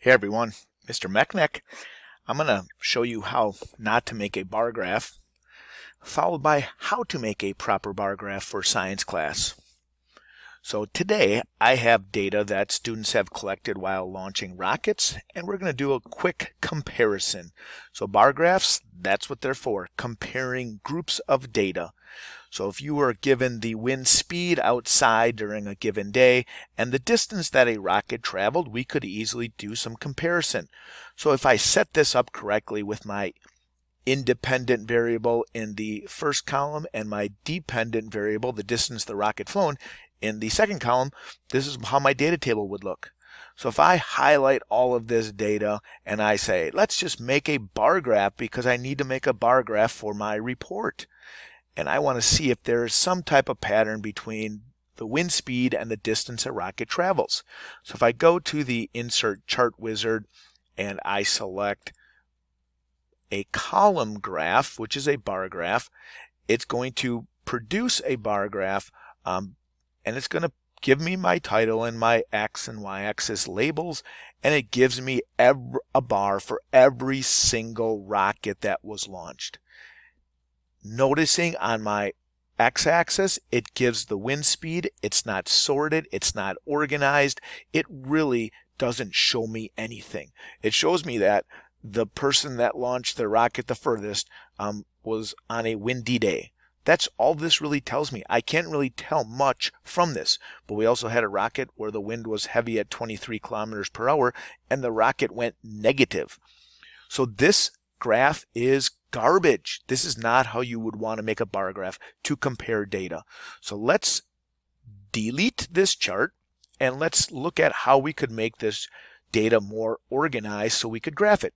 Hey everyone, Mr. Mechnik. I'm going to show you how not to make a bar graph, followed by how to make a proper bar graph for science class. So today I have data that students have collected while launching rockets, and we're going to do a quick comparison. So bar graphs, that's what they're for, comparing groups of data. So if you were given the wind speed outside during a given day and the distance that a rocket traveled, we could easily do some comparison. So if I set this up correctly with my independent variable in the first column and my dependent variable, the distance the rocket flown, in the second column, this is how my data table would look. So if I highlight all of this data and I say, let's just make a bar graph because I need to make a bar graph for my report. And I want to see if there is some type of pattern between the wind speed and the distance a rocket travels. So if I go to the Insert Chart Wizard and I select a column graph, which is a bar graph, it's going to produce a bar graph, and it's going to give me my title and my X and Y axis labels, and it gives me a bar for every single rocket that was launched. Noticing on my x-axis, it gives the wind speed. It's not sorted. It's not organized. It really doesn't show me anything. It shows me that the person that launched the rocket the furthest was on a windy day. That's all this really tells me. I can't really tell much from this, but we also had a rocket where the wind was heavy at 23 kilometers per hour and the rocket went negative. So this graph is garbage. This is not how you would want to make a bar graph to compare data. So let's delete this chart and let's look at how we could make this data more organized so we could graph it.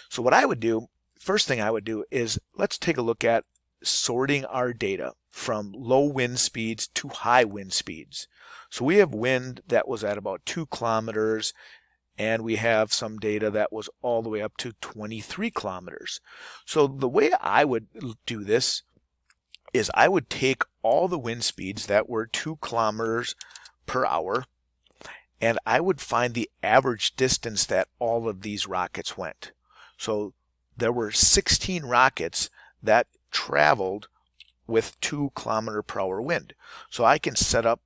So what I would do, first thing I would do is let's take a look at sorting our data from low wind speeds to high wind speeds. So we have wind that was at about 2 kilometers and we have some data that was all the way up to 23 kilometers. So the way I would do this is I would take all the wind speeds that were 2 kilometers per hour and I would find the average distance that all of these rockets went. So there were 16 rockets that traveled with 2 kilometer per hour wind. So I can set up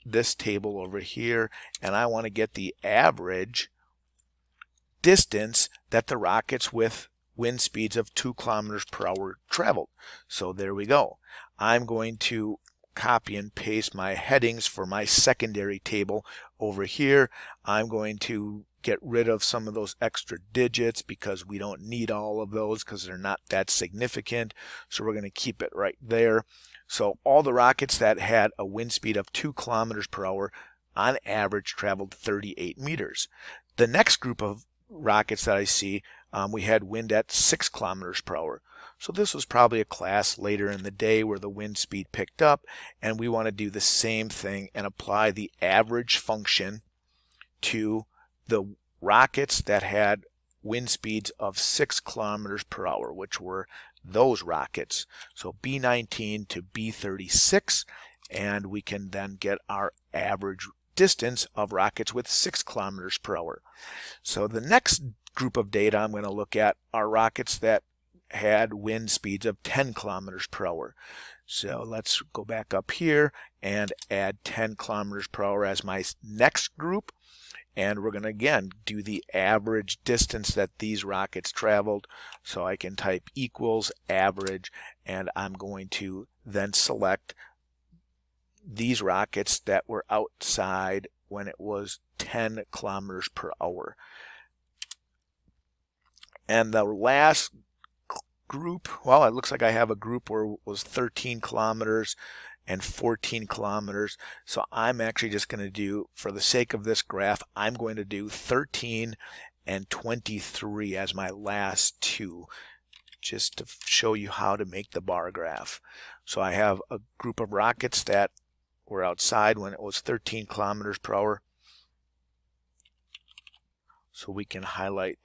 this table over here and I want to get the average distance that the rockets with wind speeds of 2 kilometers per hour traveled. So there we go. I'm going to copy and paste my headings for my secondary table over here. I'm going to get rid of some of those extra digits because we don't need all of those because they're not that significant. So we're going to keep it right there. So all the rockets that had a wind speed of 2 kilometers per hour on average traveled 38 meters. The next group of rockets that I see, we had wind at 6 kilometers per hour. So this was probably a class later in the day where the wind speed picked up, and we want to do the same thing and apply the average function to the rockets that had wind speeds of 6 kilometers per hour, which were those rockets. So B19 to B36, and we can then get our average distance of rockets with 6 kilometers per hour. So the next group of data I'm going to look at are rockets that had wind speeds of 10 kilometers per hour. So let's go back up here and add 10 kilometers per hour as my next group. And we're going to again do the average distance that these rockets traveled. So I can type equals average, and I'm going to then select these rockets that were outside when it was 10 kilometers per hour. And the last group, well, it looks like I have a group where it was 13 kilometers and 14 kilometers. So I'm actually just going to do, for the sake of this graph, I'm going to do 13 and 23 as my last two, just to show you how to make the bar graph. So I have a group of rockets that were outside when it was 13 kilometers per hour. So we can highlight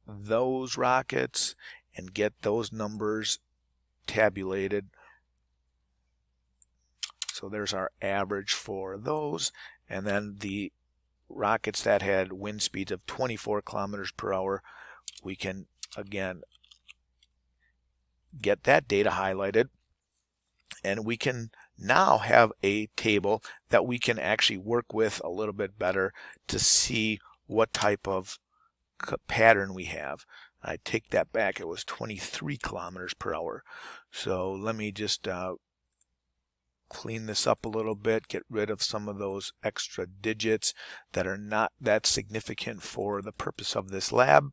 those rockets and get those numbers tabulated. So there's our average for those, and then the rockets that had wind speeds of 24 kilometers per hour, we can again get that data highlighted, and we can now have a table that we can actually work with a little bit better to see what type of pattern we have. I take that back, it was 23 kilometers per hour. So let me just clean this up a little bit, get rid of some of those extra digits that are not that significant for the purpose of this lab.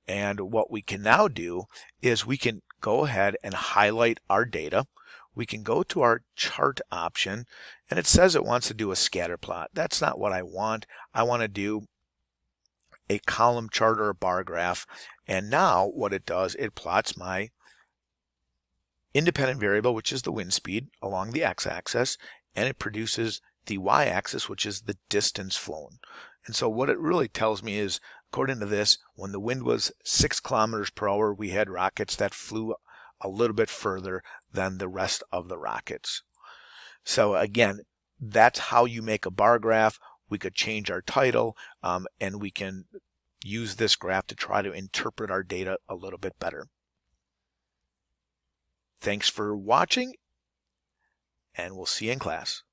And what we can now do is we can go ahead and highlight our data. We can go to our chart option, and it says it wants to do a scatter plot. That's not what I want. I want to do a column chart or a bar graph. And now what it does, it plots my independent variable, which is the wind speed, along the x-axis, and it produces the y-axis, which is the distance flown. And so what it really tells me is, according to this, when the wind was 6 kilometers per hour, we had rockets that flew a little bit further than the rest of the rockets. So again, that's how you make a bar graph. We could change our title, and we can use this graph to try to interpret our data a little bit better. Thanks for watching, and we'll see you in class.